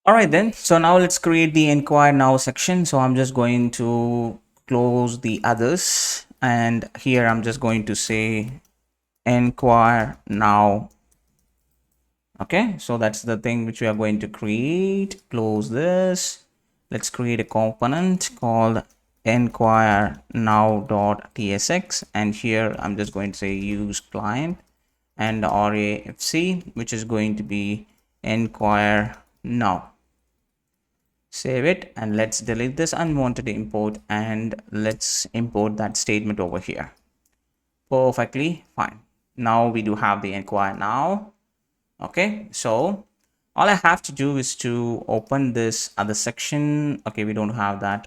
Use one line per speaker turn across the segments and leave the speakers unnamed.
All right then. So now let's create the inquire now section. So I'm just going to close the others, and here I'm just going to say inquire now. Okay, so that's the thing which we are going to create. Close this. Let's create a component called enquire now.tsx, and here I'm just going to say use client and rafc, which is going to be enquire now. Save it, and let's delete this unwanted import, and let's import that statement over here. Perfectly fine. Now we do have the enquire now. Okay, so all I have to do is to open this other section. Okay, we don't have that.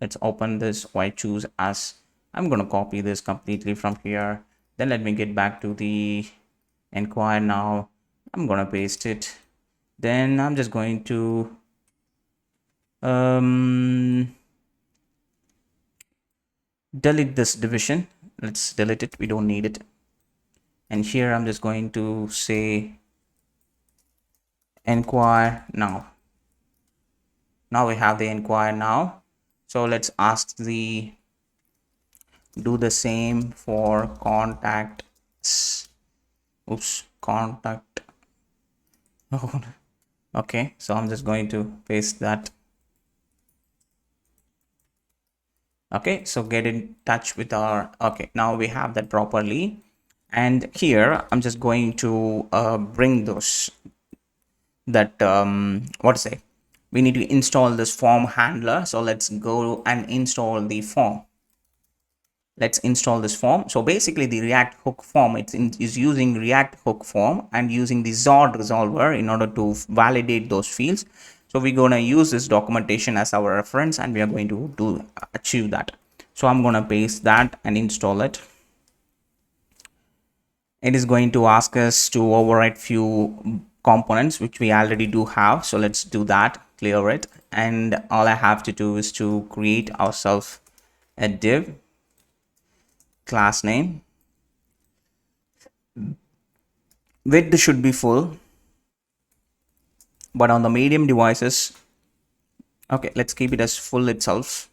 Let's open this. Why choose as? I'm going to copy this completely from here. Then let me get back to the enquire now. I'm going to paste it. Then I'm just going to delete this division. Let's delete it. We don't need it. And here I'm just going to say enquire now. Now we have the enquire now. So let's ask the do the same for contacts. Oops, contact. Oh, okay, so I'm just going to paste that. Okay, so get in touch with our, okay, now we have that properly. And here I'm just going to bring those that what to say, we need to install this form handler. So let's go and install the form. Let's install this form. So basically the React hook form, is using React hook form and using the Zord resolver in order to validate those fields. So we're going to use this documentation as our reference, and we are going to achieve that. So I'm going to paste that and install it. It is going to ask us to overwrite few components which we already do have. So let's do that, clear it. And all I have to do is to create ourselves a div class name. Width should be full, but on the medium devices, okay, let's keep it as full itself.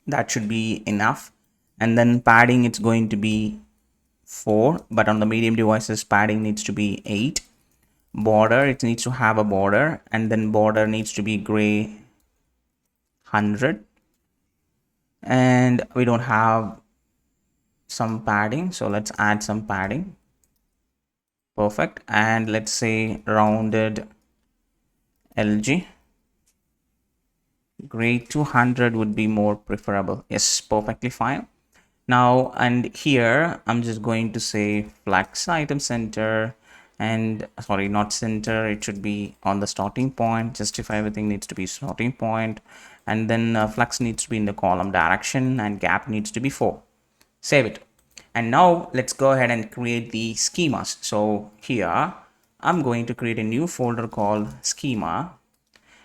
That should be enough. And then padding, it's going to be 4, but on the medium devices padding needs to be 8. Border, it needs to have a border, and then border needs to be gray 100. And we don't have some padding, so let's add some padding. Perfect. And let's say rounded LG, gray 200 would be more preferable. Yes, perfectly fine. Now, and here I'm just going to say flex item center, and sorry, not center, it should be on the starting point. Justify everything needs to be starting point, and then flex needs to be in the column direction, and gap needs to be 4. Save it. And now let's go ahead and create the schemas. So here I'm going to create a new folder called schema.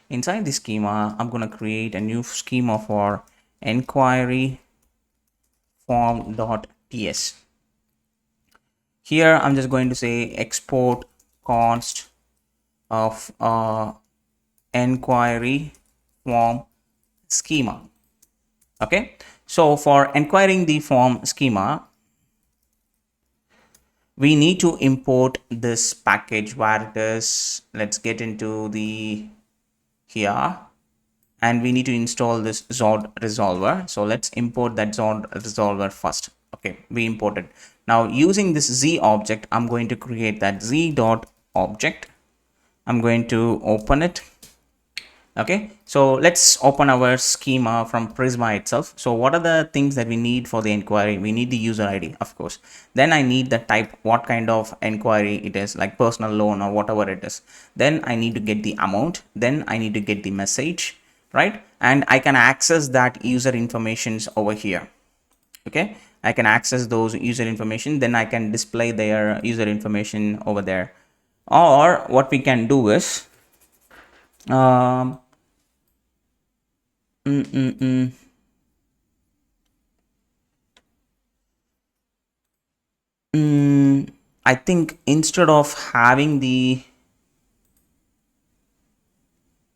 Inside the schema, I'm going to create a new schema for enquiry form.ts. Here I'm just going to say export const of enquiry form schema. Okay, so for enquiring the form schema, we need to import this package where it is. Let's get into the here, and we need to install this Zord resolver. So let's import that Zord resolver first. Okay, we imported. Now using this Z object, I'm going to create that Z dot object. I'm going to open it. Okay, so let's open our schema from Prisma itself. So what are the things that we need for the inquiry? We need the user ID, of course. Then I need the type, what kind of inquiry it is, like personal loan or whatever it is. Then I need to get the amount. Then I need to get the message, right? And I can access that user informations over here. Okay, I can access those user information. Then I can display their user information over there. Or what we can do is, um, mm, mm, mm. I think instead of having the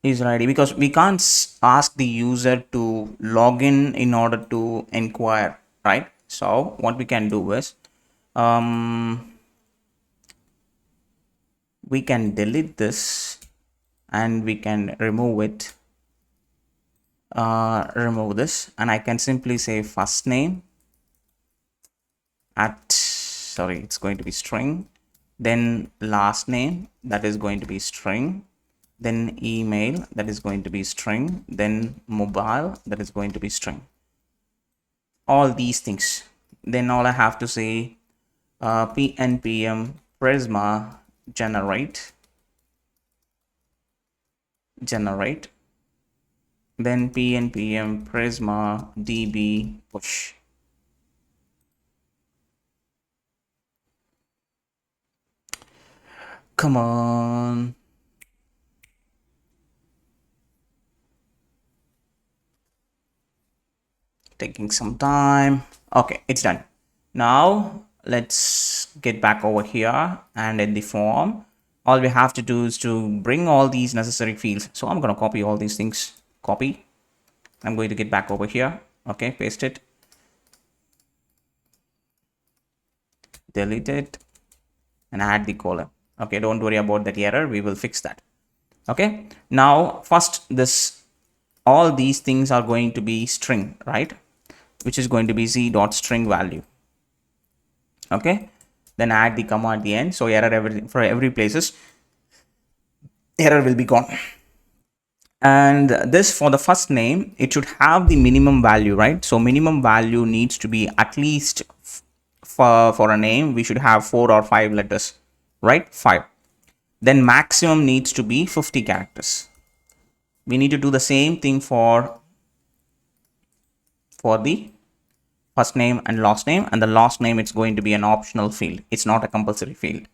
User ID, because we can't ask the user to log in order to inquire, right? So what we can do is we can delete this and we can remove it, remove this, and I can simply say first name at, sorry, it's going to be string, then last name, that is going to be string, then email, that is going to be string, then mobile, that is going to be string, all these things. Then all I have to say pnpm prisma generate, then pnpm prisma db push. Come on. Taking some time. Okay, it's done. Now let's get back over here, and in the form all we have to do is to bring all these necessary fields. So I'm going to copy all these things. Copy. I'm going to get back over here. Okay, paste it, delete it, and add the column. Okay, don't worry about that error, we will fix that. Okay, now first, this, all these things are going to be string, right? Which is going to be z dot string value. Okay, then add the comma at the end, so error everything for every places, error will be gone. And this, for the first name, it should have the minimum value, right? So minimum value needs to be at least for a name we should have 4 or 5 letters, right? 5. Then maximum needs to be 50 characters. We need to do the same thing for the first name and last name, and the last name, it's going to be an optional field, it's not a compulsory field.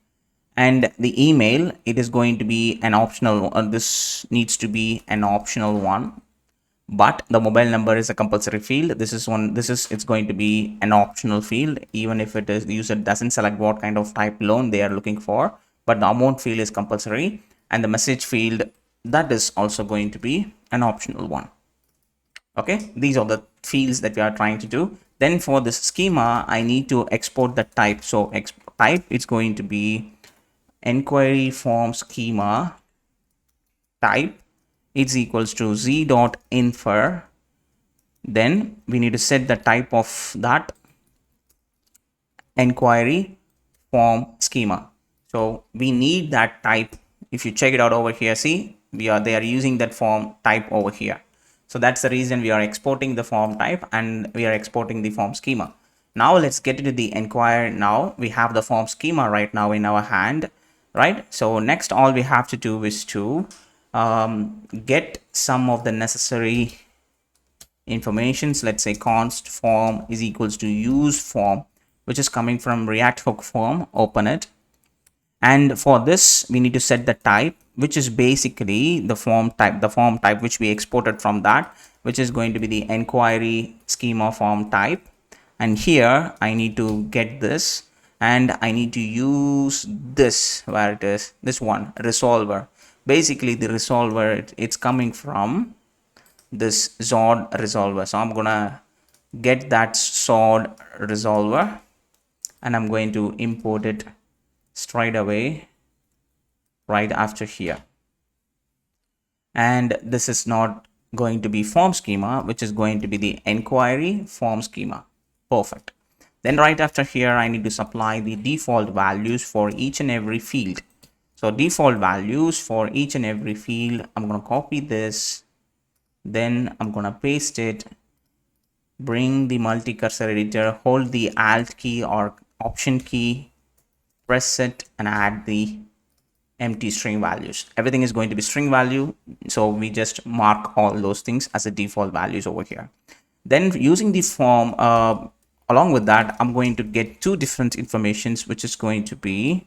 And the email, it is going to be an optional, this needs to be an optional one, but the mobile number is a compulsory field. This is one, this is, it's going to be an optional field, even if it is, the user doesn't select what kind of type loan they are looking for, but the amount field is compulsory, and the message field, that is also going to be an optional one. Okay, these are the fields that we are trying to do. Then for this schema, I need to export the type. So type is going to be enquiry form schema type is equals to z dot infer. Then we need to set the type of that enquiry form schema. So we need that type. If you check it out over here, see, they are using that form type over here. So that's the reason we are exporting the form type and we are exporting the form schema. Now let's get into the enquire. Now we have the form schema right now in our hand, right? So next, all we have to do is to get some of the necessary informations. Let's say const form is equals to use form, which is coming from React hook form. Open it. And for this, we need to set the type, which is basically the form type which we exported from that, which is going to be the enquiry schema form type. And here I need to get this, and I need to use this, where it is, this one, resolver. Basically the resolver, it's coming from this Zod resolver. So I'm gonna get that Zod resolver and I'm going to import it straight away right after here. And this is not going to be form schema, which is going to be the enquiry form schema. Perfect. Then right after here, I need to supply the default values for each and every field. So default values for each and every field, I'm going to copy this, then I'm going to paste it, bring the multi-cursor editor, hold the Alt key or Option key, press it, and add the empty string values. Everything is going to be string value, so we just mark all those things as the default values over here. Then using the form, along with that, I'm going to get two different informations, which is going to be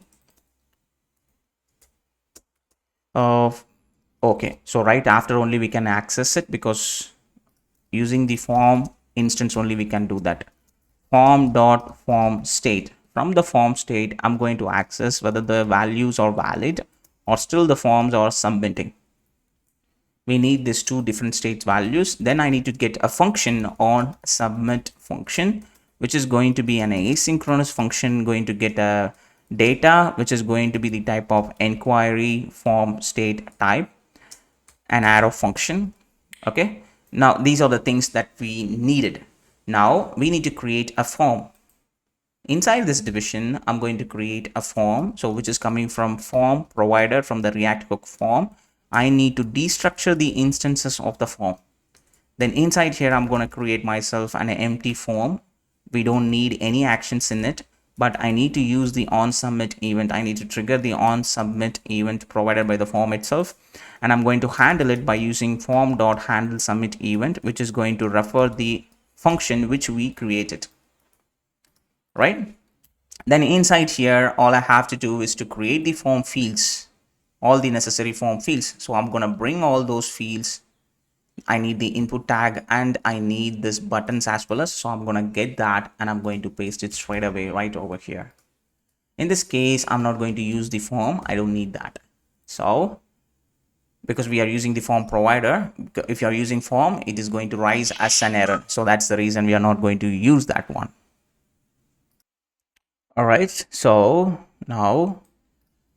okay, so right after only we can access it, because using the form instance only we can do that. Form state. From the form state, I'm going to access whether the values are valid or still the forms are submitting. We need these two different state values. Then I need to get a function on submit function, which is going to be an asynchronous function, going to get a data, which is going to be the type of enquiry form state type, an arrow function. Okay, now these are the things that we needed. Now we need to create a form. Inside this division, I'm going to create a form, so which is coming from form provider from the React hook form. I need to destructure the instances of the form. Then inside here, I'm going to create myself an empty form. We don't need any actions in it, but I need to use the on submit event. I need to trigger the on submit event provided by the form itself. And I'm going to handle it by using form.handle submit event, which is going to refer the function which we created, right? Then inside here, all I have to do is to create the form fields, all the necessary form fields. So I'm going to bring all those fields. I need the input tag and I need this buttons as well as, so I'm going to get that and I'm going to paste it straight away right over here. In this case, I'm not going to use the form. I don't need that. So because we are using the form provider, if you're using form, it is going to rise as an error. So that's the reason we are not going to use that one. All right. So now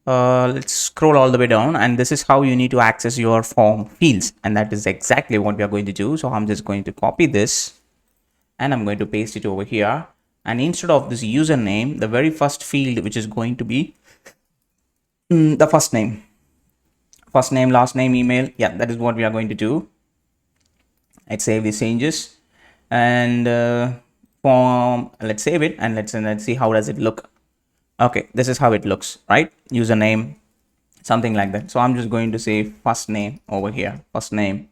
let's scroll all the way down, and this is how you need to access your form fields, and that is exactly what we are going to do. So I'm just going to copy this and I'm going to paste it over here, and instead of this username, the very first field which is going to be the first name, last name, email. Yeah, that is what we are going to do. Let's save these changes and form, let's save it and let's see how does it look. Okay, this is how it looks, right? Username, something like that. So I'm just going to say first name over here, first name,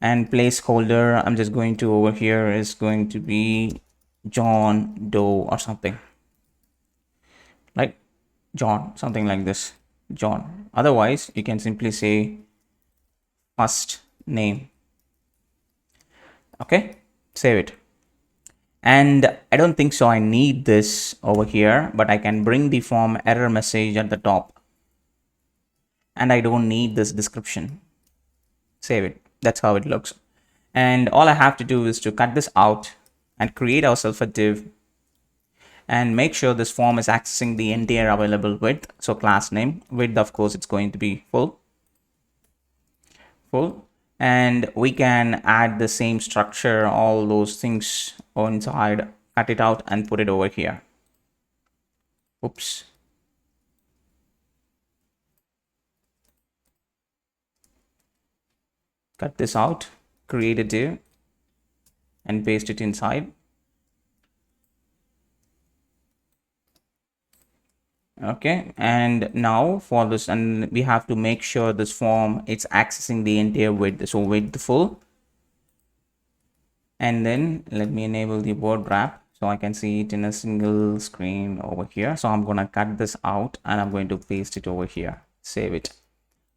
and placeholder, I'm just going to over here is going to be John Doe or something, like John, something like this, John. Otherwise you can simply say first name. Okay, save it. And I don't think so I need this over here, but I can bring the form error message at the top, and I don't need this description. Save it. That's how it looks. And all I have to do is to cut this out and create ourselves a div and make sure this form is accessing the entire available width. So class name width, of course, it's going to be full, and we can add the same structure, all those things inside, cut it out and put it over here. Oops. Cut this out, create a div and paste it inside. Okay, and now for this, and we have to make sure this form it's accessing the entire width, so width full. And then let me enable the word wrap so I can see it in a single screen over here. So I'm going to cut this out and I'm going to paste it over here, save it.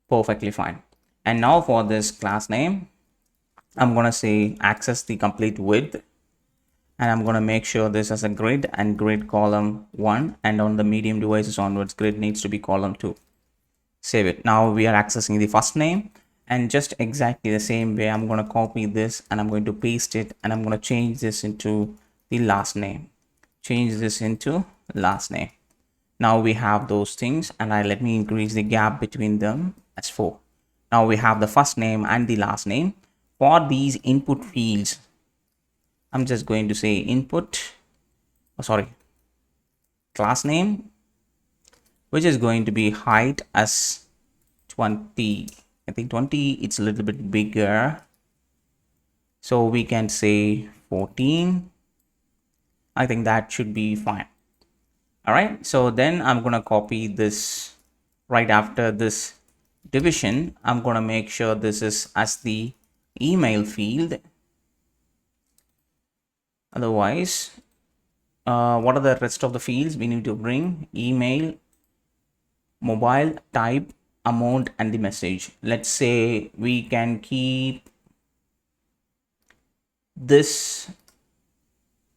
Perfectly fine. And now for this class name, I'm going to say access the complete width, and I'm going to make sure this as a grid and grid column 1, and on the medium devices onwards, grid needs to be column 2. Save it. Now we are accessing the first name, and just exactly the same way, I'm going to copy this and I'm going to paste it, and I'm going to change this into the last name. Change this into last name. Now we have those things, and let me increase the gap between them as 4. Now we have the first name and the last name. For these input fields, I'm just going to say input, class name, which is going to be height as 20. I think 20, it's a little bit bigger, so we can say 14. I think that should be fine. All right, so then I'm going to copy this right after this division. I'm going to make sure this is as the email field. Otherwise, what are the rest of the fields? We need to bring email, mobile, type, amount, and the message. Let's say we can keep these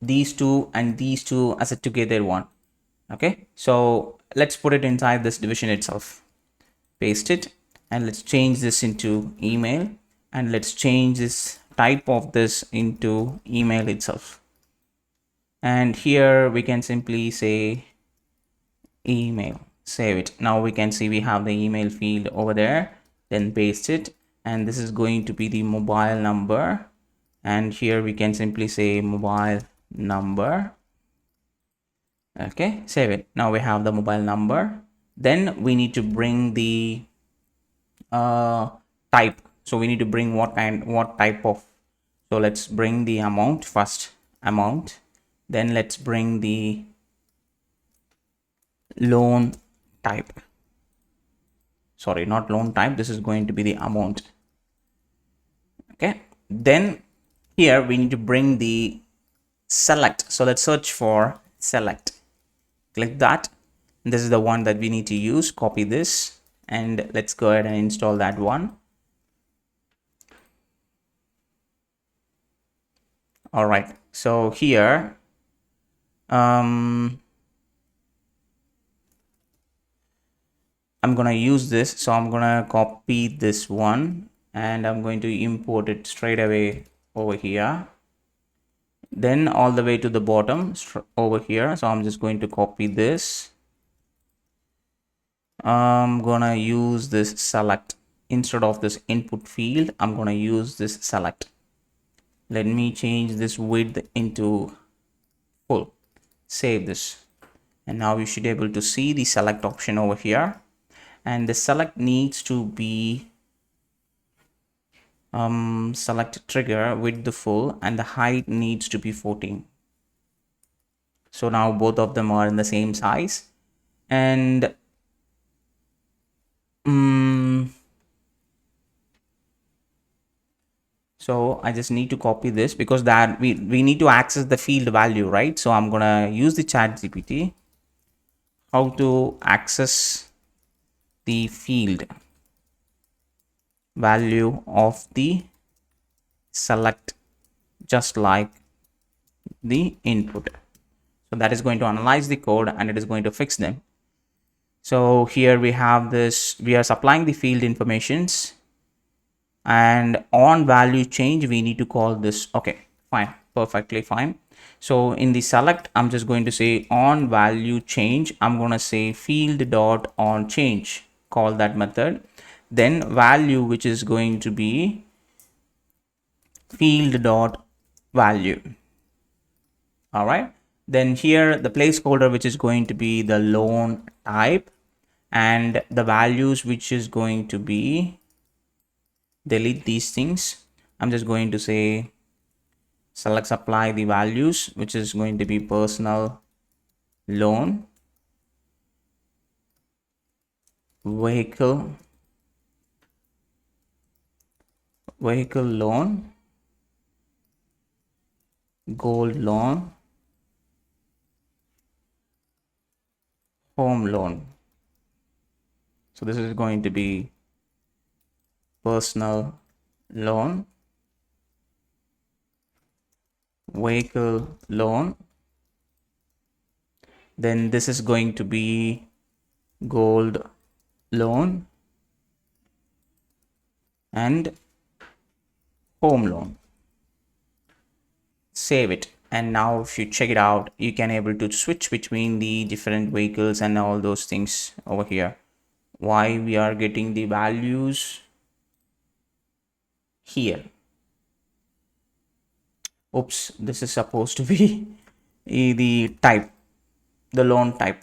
two and these two as a together one. Okay, so let's put it inside this division itself, paste it, and let's change this into email, and let's change this type of this into email itself. And here we can simply say email, save it. Now we can see we have the email field over there, then paste it, and this is going to be the mobile number, and here we can simply say mobile number. Okay, save it. Now we have the mobile number. Then we need to bring the type. So we need to bring what type of, so let's bring the amount first, amount. Then let's bring the loan type. Sorry, not loan type, this is going to be the amount. Okay, then here we need to bring the select. So let's search for select, click that. This is the one that we need to use. Copy this and let's go ahead and install that one. All right, so here I'm gonna use this, so I'm gonna copy this one and I'm going to import it straight away over here, then all the way to the bottom over here. So I'm just going to copy this. I'm gonna use this select instead of this input field. I'm gonna use this select. Let me change this width into full, save this, and now you should be able to see the select option over here. And the select needs to be select trigger with the full, and the height needs to be 14. So now both of them are in the same size. And so I just need to copy this because that we need to access the field value, right? So I'm gonna use the chat GPT, how to access the field value of the select, just like the input. So that is going to analyze the code and it is going to fix them. So here we have this, we are supplying the field informations, and on value change we need to call this. Okay, fine, perfectly fine. So in the select, I'm just going to say on value change, I'm going to say field dot on change, call that method. Then value, which is going to be field dot value. All right, then here the placeholder, which is going to be the loan type, and the values, which is going to be, delete these things. I'm just going to say select supply the values, which is going to be personal loan, vehicle loan, gold loan, home loan. So this is going to be personal loan, vehicle loan. Then this is going to be gold loan and home loan. Save it. And now if you check it out, you can able to switch between the different vehicles and all those things over here. Why we are getting the values here. Oops, this is supposed to be the type, the loan type.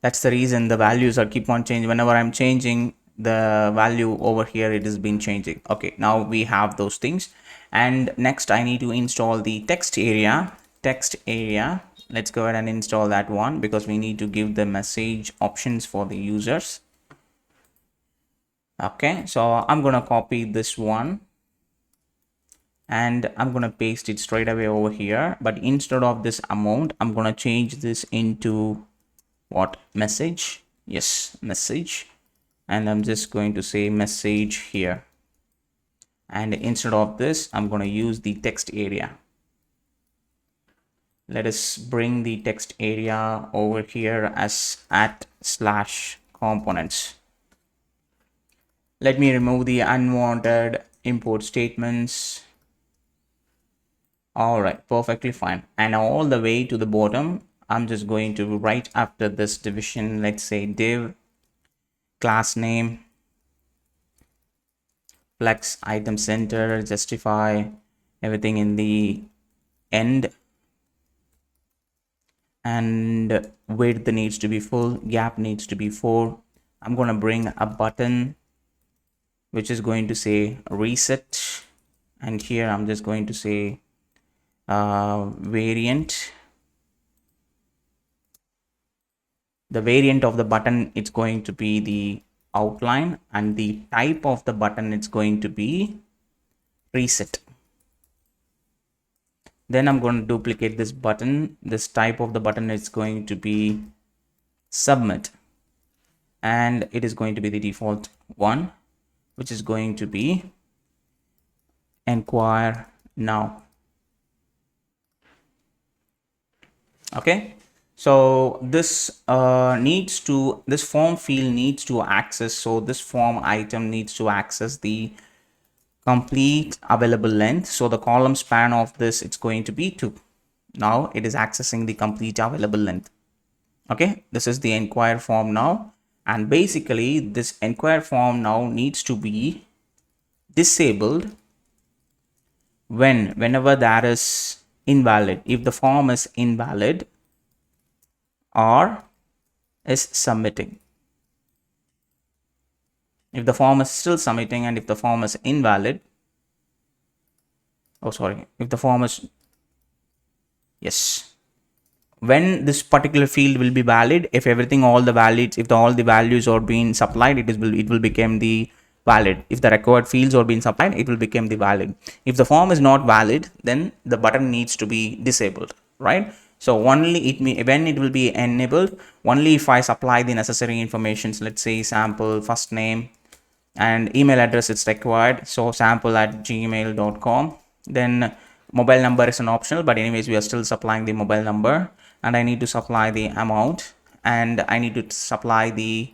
That's the reason the values are keep on changing. Whenever I'm changing the value over here, it has been changing. Okay, now we have those things. And next I need to install the text area. Let's go ahead and install that one because we need to give the message options for the users. Okay, so I'm gonna copy this one and I'm gonna paste it straight away over here, but instead of this amount, I'm gonna change this into what, message. Yes, message. And I'm just going to say message here, and instead of this I'm going to use the text area. Let us bring the text area over here as @/components. Let me remove the unwanted import statements. All right, perfectly fine. And all the way to the bottom, I'm just going to right after this division, let's say div class name flex item center, justify everything in the end, and width needs to be full, gap needs to be 4. I'm going to bring a button which is going to say reset, and here I'm just going to say variant. The variant of the button, it's going to be the outline, and the type of the button, it's going to be reset. Then I'm going to duplicate this button. This type of the button is going to be submit, and it is going to be the default one, which is going to be enquire now. Okay, so this this form field needs to access, so this form item needs to access the complete available length. So the column span of this, it's going to be 2. Now it is accessing the complete available length. Okay, this is the enquire form now, and basically this enquire form now needs to be disabled whenever that is invalid. If the form is invalid or is submitting. If the form is still submitting, and if the form is invalid, if the form is, yes, when this particular field will be valid, if everything, all the values, if all the values are being supplied, it will become the valid. If the required fields are being supplied, it will become the valid. If the form is not valid, then the button needs to be disabled, right? So only when it will be enabled, only if I supply the necessary informations, let's say sample first name and email address it's required, so sample@gmail.com. Then mobile number is an optional, but anyways we are still supplying the mobile number, and I need to supply the amount, and I need to supply the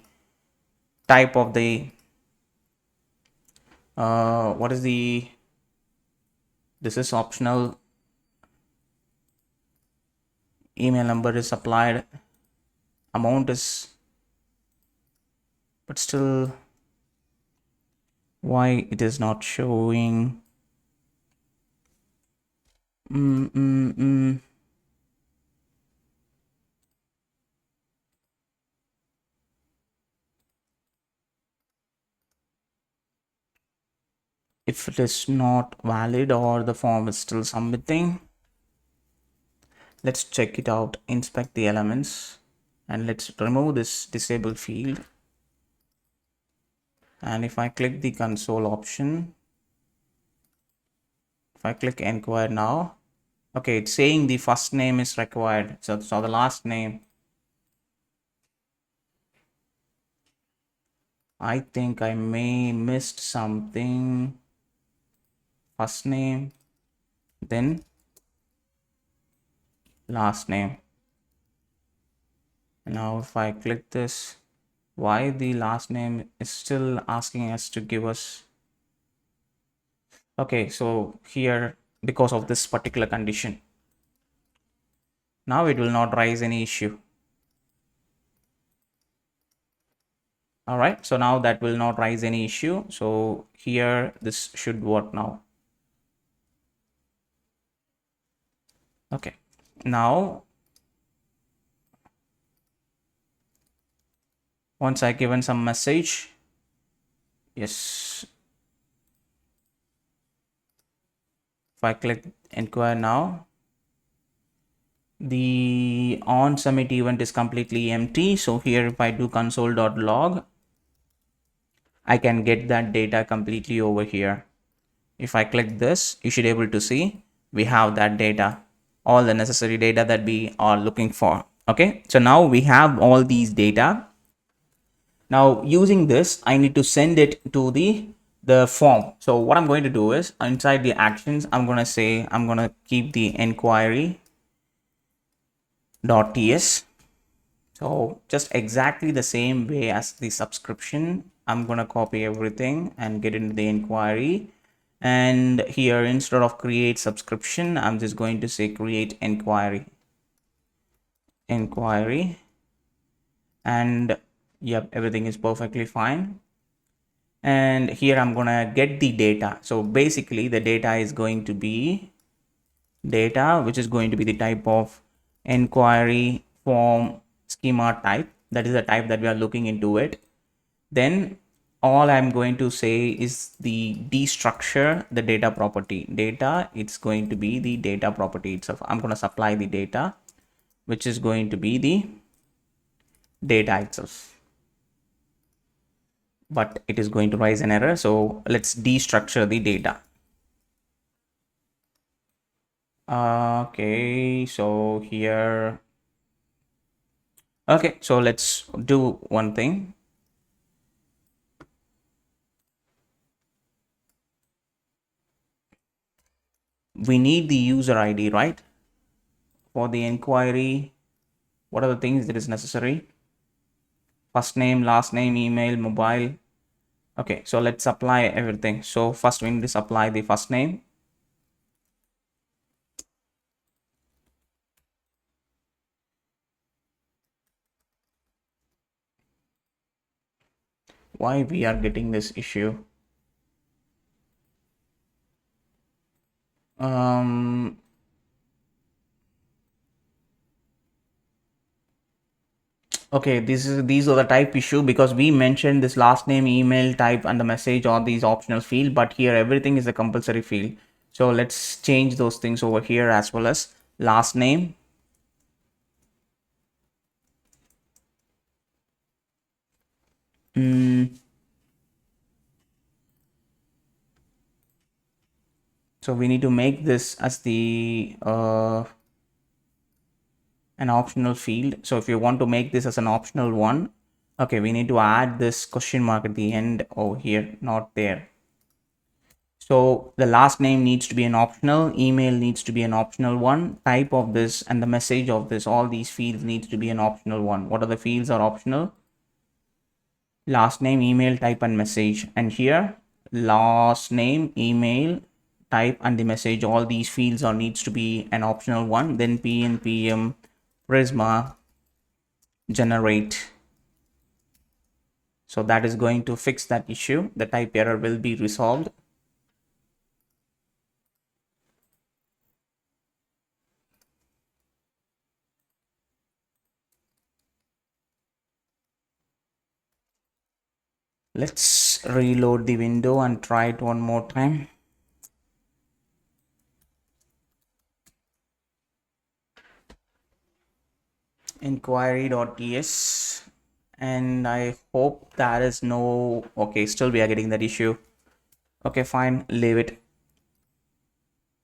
type of the what is the, this is optional, email number is supplied, amount is, but still why it is not showing. If it is not valid or the form is still submitting, let's check it out. Inspect the elements, and let's remove this disabled field. And if I click the console option, if I click enquire now, okay, it's saying the first name is required, so the last name, I think I may missed something. First name, then last name. Now if I click this, why the last name is still asking us to give us, okay, so here because of this particular condition, now it will not raise any issue. All right, so now that will not raise any issue. So here this should work now. Okay, now once I given some message, yes, if I click enquire now, the on submit event is completely empty. So here if I do console.log, I can get that data completely over here. If I click this, you should be able to see we have that data, all the necessary data that we are looking for. Okay, so now we have all these data. Now using this, I need to send it to the form. So what I'm going to do is inside the actions, I'm going to say, I'm going to keep the enquiry .ts. So just exactly the same way as the subscription, I'm gonna copy everything and get into the inquiry. And here, instead of create subscription, I'm just going to say create inquiry. And yep, everything is perfectly fine. And here I'm gonna get the data. So basically the data is going to be data, which is going to be the type of inquiry form schema type. That is the type that we are looking into it. Then all I'm going to say is the destructure the data property. Data, it's going to be the data property itself. I'm going to supply the data, which is going to be the data itself, but it is going to raise an error. So let's destructure the data. Okay, so here, okay, so let's do one thing. We need the user ID, right? For the inquiry, what are the things that is necessary? First name, last name, email, mobile. Okay, so let's apply everything. So first we need to supply the first name. Why we are getting this issue? Um, okay, these are the type issue because we mentioned this last name, email type, and the message or these optional field, but here everything is a compulsory field. So let's change those things over here as well as last name. So we need to make this as the an optional field. So if you want to make this as an optional one, okay, we need to add this question mark at the end over here, not there. So the last name needs to be an optional, email needs to be an optional one, type of this and the message of this, all these fields needs to be an optional one. What are the fields are optional? Last name, email, type, and message. And here, last name, email, type, and the message, all these fields are needs to be an optional one. Then PNPM Prisma generate. So that is going to fix that issue. The type error will be resolved. Let's reload the window and try it one more time. Enquiry.ts, and I hope that is no, okay, still we are getting that issue. Okay, fine, leave it.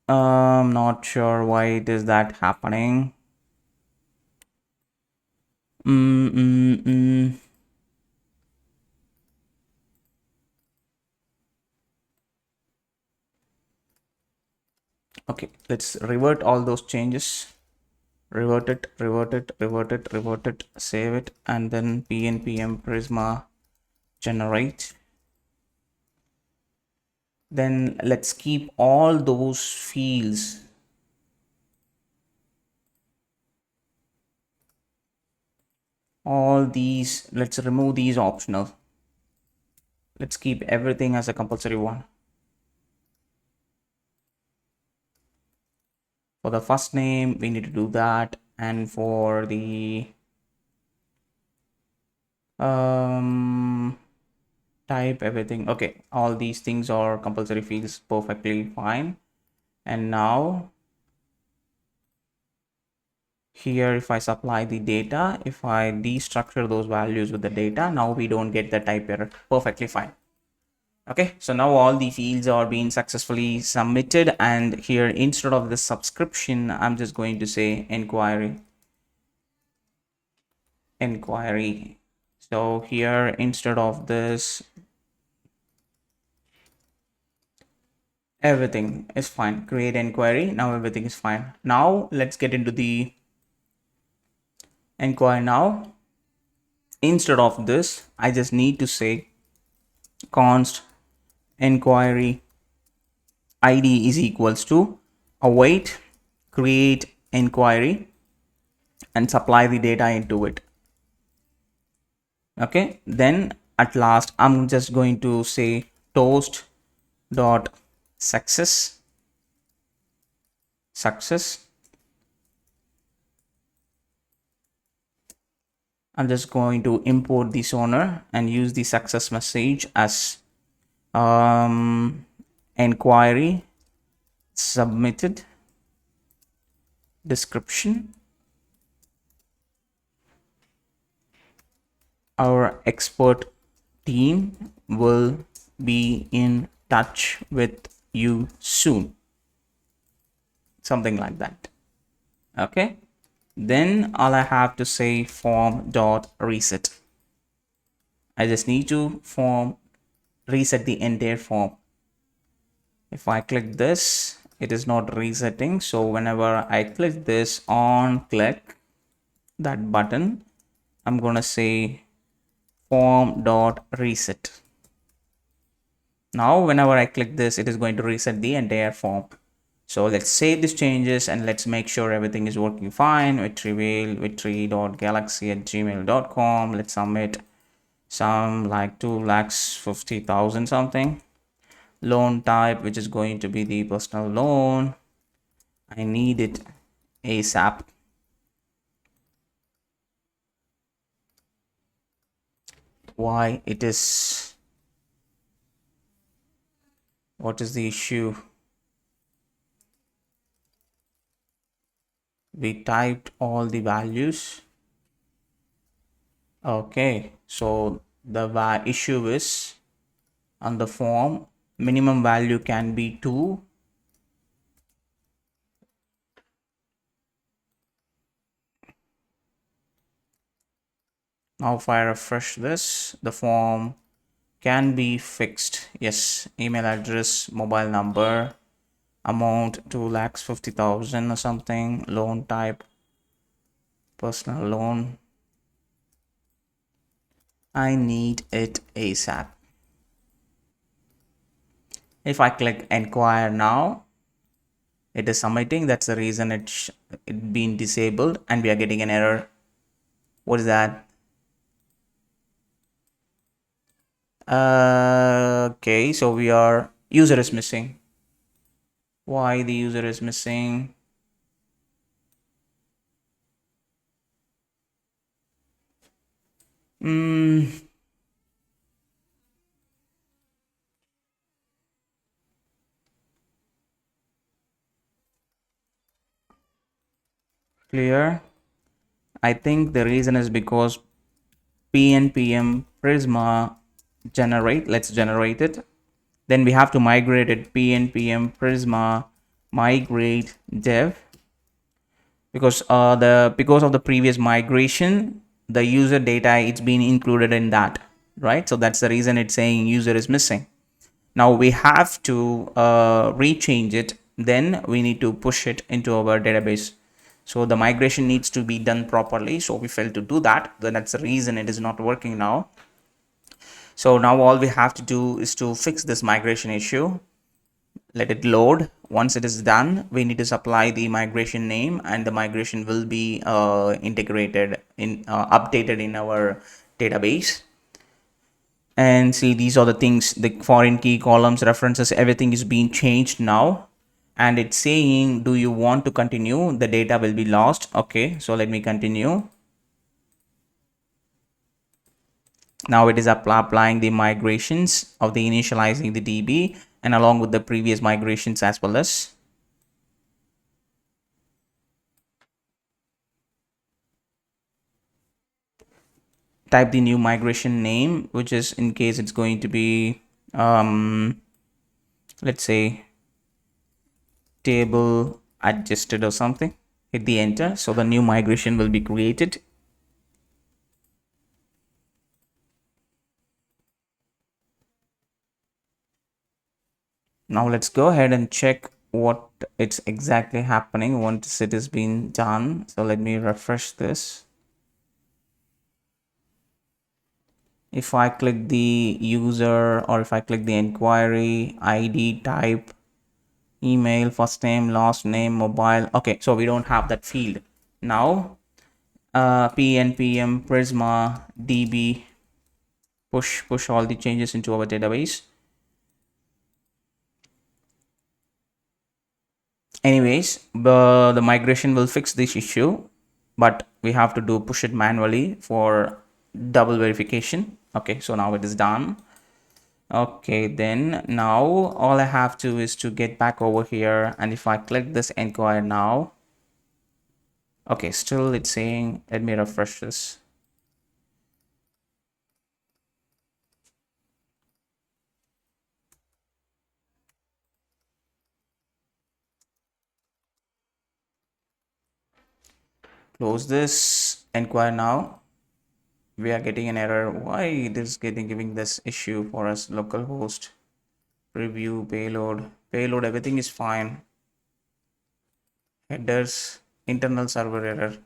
Not sure why it is that happening. mm, mm, mm. Okay, let's revert all those changes. Revert it, revert it, revert it, revert it, save it, and then pnpm prisma generate. Then let's keep all those fields, all these, let's remove these optional. Let's keep everything as a compulsory one. For the first name, we need to do that. And for the type, everything. Okay, all these things are compulsory fields, perfectly fine. And now here, if I supply the data, if I destructure those values with the data, now we don't get the type error, perfectly fine. Okay, so now all the fields are being successfully submitted, and here instead of the subscription, I'm just going to say inquiry. So here instead of this, everything is fine. Create inquiry. Now everything is fine. Now let's get into the Enquire now. Instead of this, I just need to say const enquiry id is equals to await create enquiry and supply the data into it. Okay, then at last I'm just going to say toast dot success. I'm just going to import this owner and use the success message as enquiry submitted description. Our expert team will be in touch with you soon. Something like that. Okay. Then all I have to say form dot reset. I just need to reset the entire form. If I click this, it is not resetting. So whenever I click this on click that button, I'm gonna say form dot reset. Now whenever I click this, it is going to reset the entire form. So let's save these changes and let's make sure everything is working fine. Vitri.galaxy@gmail.com. Let's submit some like 2,50,000 something. Loan type, which is going to be the personal loan. I need it ASAP. Why it is? What is the issue? We typed all the values. Okay, so the issue is on the form minimum value can be 2. Now if I refresh this, the form can be fixed. Yes, email address, mobile number, amount 2,50,000 or something, loan type personal loan. I need it ASAP. If I click enquire now, it is submitting. That's the reason it been disabled and we are getting an error. What is that? Okay, so we are user is missing. Why the user is missing? Clear. I think the reason is because PNPM Prisma generate. Let's generate it. Then we have to migrate it PNPM Prisma migrate dev, because because of the previous migration, the user data it's been included in that, right? So that's the reason it's saying user is missing. Now we have to rechange it. Then we need to push it into our database. So the migration needs to be done properly. So we failed to do that. Then that's the reason it is not working now. So now all we have to do is to fix this migration issue. Let it load. Once it is done, we need to supply the migration name and the migration will be integrated in updated in our database. And see, these are the things, the foreign key, columns, references, everything is being changed now. And it's saying, do you want to continue? The data will be lost. Okay, so let me continue. Now it is applying the migrations of the initializing the DB and along with the previous migrations as well as type the new migration name, which is in case it's going to be let's say table adjusted or something. Hit the enter. So the new migration will be created. Now let's go ahead and check what it's exactly happening once it has been done. So let me refresh this. If I click the user, or if I click the enquiry ID type, email, first name, last name, mobile. Okay, so we don't have that field. Now pnpm prisma db, push all the changes into our database. Anyways, the migration will fix this issue, but we have to do push it manually for double verification. Okay, so now it is done. Okay, then now all I have to is to get back over here, and if I click this inquire now, okay, still it's saying, let me refresh this. Close this, inquire now. We are getting an error. Why it is getting giving this issue for us? Localhost, preview, payload, everything is fine. Headers, internal server error,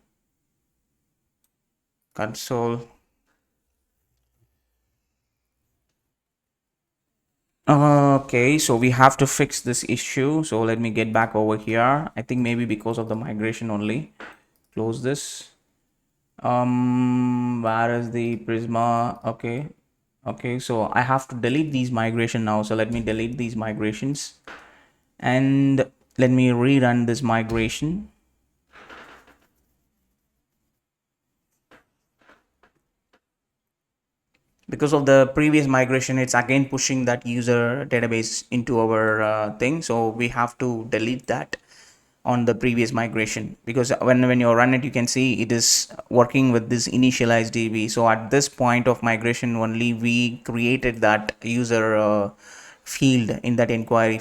console. Okay, so we have to fix this issue. So let me get back over here. I think maybe because of the migration only. Close this. Where is the prisma? Okay, so I have to delete these migration now. So let me delete these migrations, and let me rerun this migration. Because of the previous migration, it's again pushing that user database into our thing, so we have to delete that on the previous migration, because when you run it, you can see it is working with this initialized db. So at this point of migration only, we created that user field in that inquiry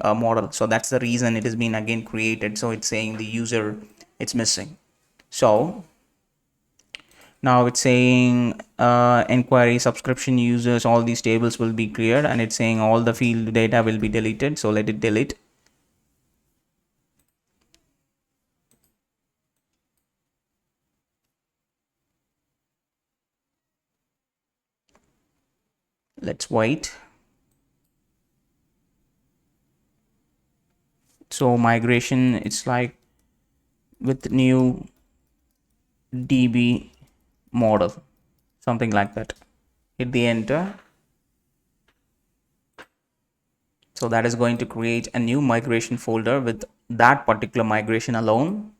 model. So that's the reason it has been again created. So it's saying the user, it's missing. So now it's saying enquiry, subscription users, all these tables will be cleared, and it's saying all the field data will be deleted. So let it delete. Let's wait. So migration, it's like with new db model, something like that. Hit the enter. So that is going to create a new migration folder with that particular migration alone.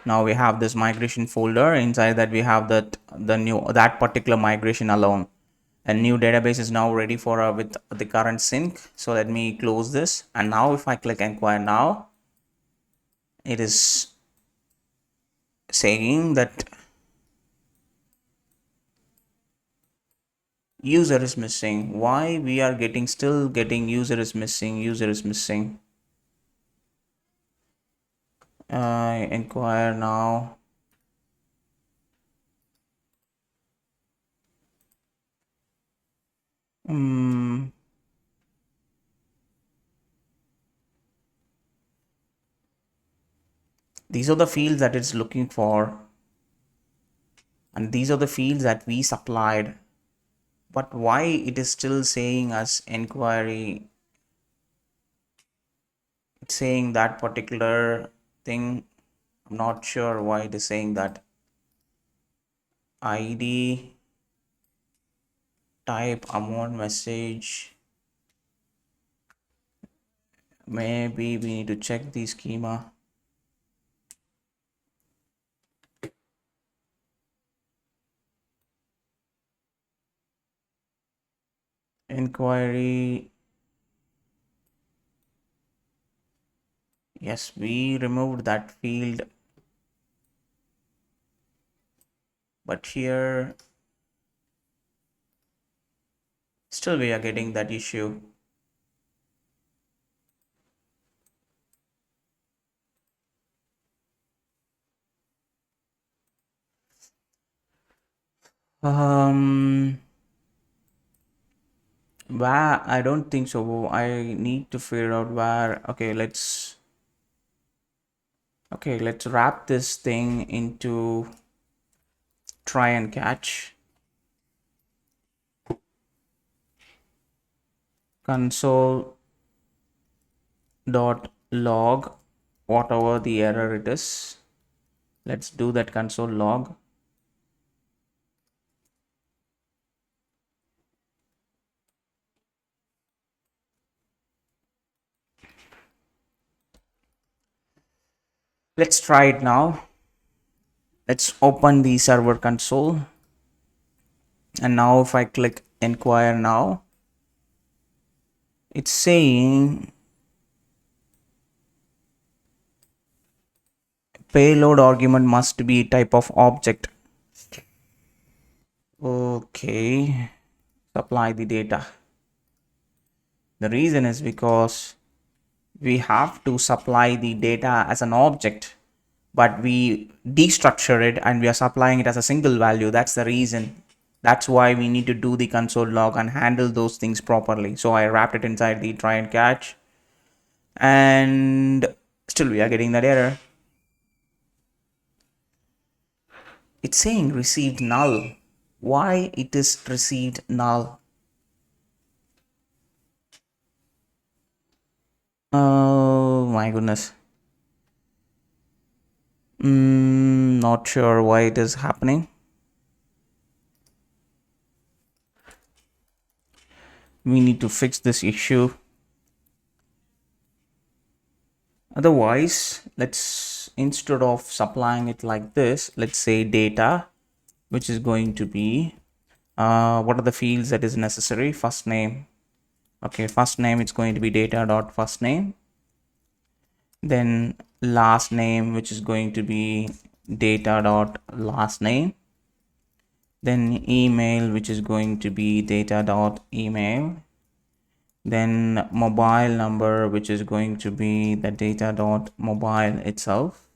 Now we have this migration folder. Inside that we have that particular migration alone. A new database is now ready for with the current sync. So let me close this, and now if I click inquire now, it is saying that user is missing. Why we are still getting user is missing. Inquire now. These are the fields that it's looking for, and these are the fields that we supplied, but why it is still saying us inquiry? It's saying that particular thing. I'm not sure why it is saying that. ID type amount message. Maybe we need to check the schema. Inquiry. Yes, we removed that field, but here still we are getting that issue. um where, I don't think so. I need to figure out where. Okay, let's wrap this thing into try and catch console dot log whatever the error it is. Let's do that console log. Let's try it now. Let's open the server console, and now if I click inquire now, it's saying payload argument must be type of object. Okay, supply the data. The reason is because we have to supply the data as an object, but we destructure it and we are supplying it as a single value. That's the reason. That's why we need to do the console log and handle those things properly. So I wrapped it inside the try and catch, and still we are getting that error. It's saying received null. Why it is received null? Oh my goodness. Not sure why it is happening. We need to fix this issue. Otherwise, let's, instead of supplying it like this, let's say data, which is going to be what are the fields that is necessary. First name. Okay, first name, it's going to be data dot first name. Then last name, which is going to be data dot last name. Then email, which is going to be data dot email. Then mobile number, which is going to be the data dot mobile itself.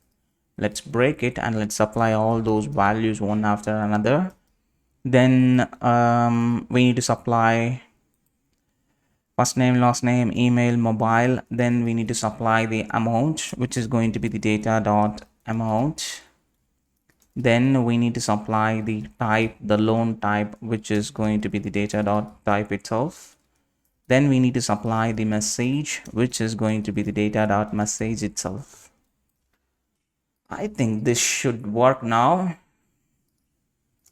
Let's break it and let's apply all those values one after another. Then we need to supply first name, last name, email, mobile. Then we need to supply the amount, which is going to be the data dot amount. Then we need to supply the type, the loan type, which is going to be the data dot type itself. Then we need to supply the message, which is going to be the data dot message itself. I think this should work now.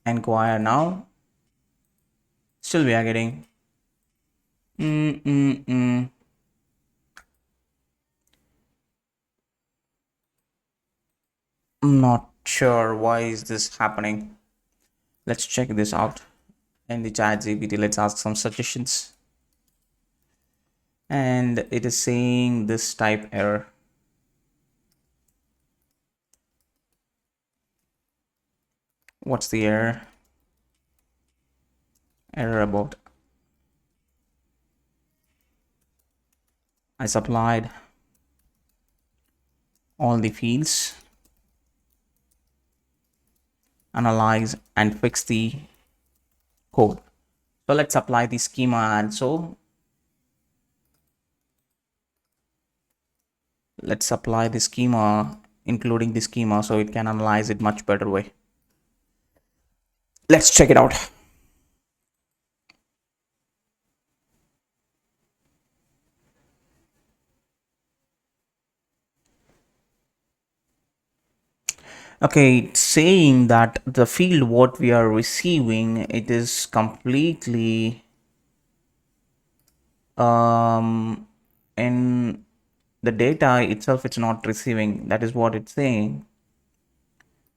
Enquire now. Still we are getting I'm not sure why is this happening. Let's check this out in the chat GPT. Let's ask some suggestions, and it is saying this type error. What's the error? Error about I supplied all the fields, analyze and fix the code. So let's apply the schema also. Let's apply the schema, including the schema, so it can analyze it much better way. Let's check it out. Okay, it's saying that the field what we are receiving, it is completely in the data itself, it's not receiving. That is what it's saying.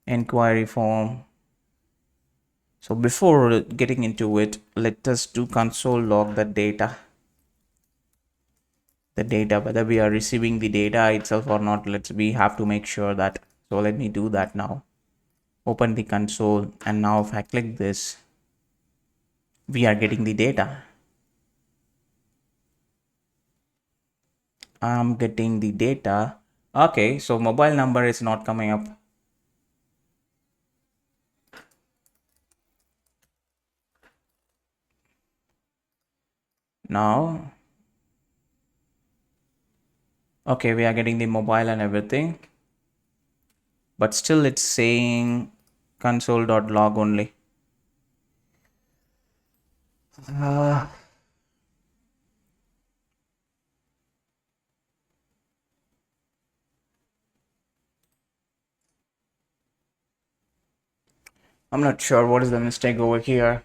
Enquiry form. So before getting into it, let us do console log the data. The data, whether we are receiving the data itself or not, we have to make sure that. So let me do that now. Open the console, and now if I click this, we are getting the data. I'm getting the data. Okay, so mobile number is not coming up. Now, okay, we are getting the mobile and everything, but still it's saying console.log only. I'm not sure what is the mistake over here.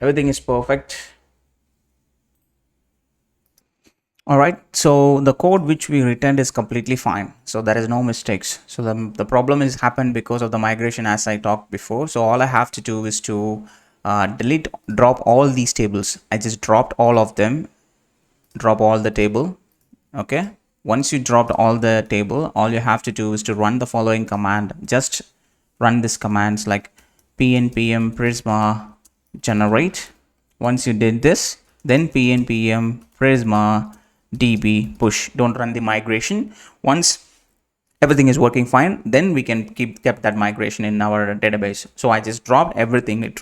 Everything is perfect. All right, so the code which we returned is completely fine, so there is no mistakes. So the problem is happened because of the migration, as I talked before. So all I have to do is to drop all these tables. I just dropped all of them, drop all the table. Okay, once you dropped all the table, all you have to do is to run the following command. Just run this commands like pnpm prisma generate. Once you did this, then pnpm prisma db push. Don't run the migration. Once everything is working fine, then we can kept that migration in our database. So I just dropped everything,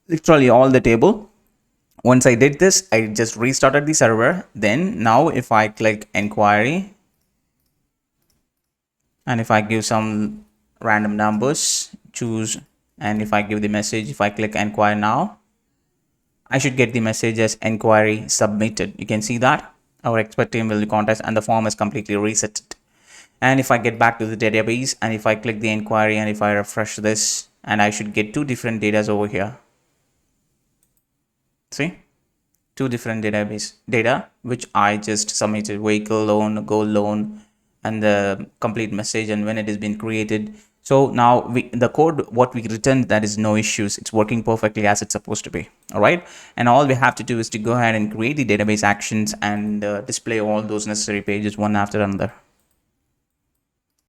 literally all the table. Once I did this, I just restarted the server. Then now if I click enquiry and if I give some random numbers, choose, and if I give the message, if I click enquire now, I should get the message as enquiry submitted. You can see that our expert team will contact and the form is completely reset. And if I get back to the database and if I click the enquiry and if I refresh this, and I should get two different data over here. See? Two different database data which I just submitted: vehicle loan, gold loan, and the complete message and when it has been created. So now the code what we returned, that is no issues. It's working perfectly as it's supposed to be. All right, and all we have to do is to go ahead and create the database actions and display all those necessary pages one after another.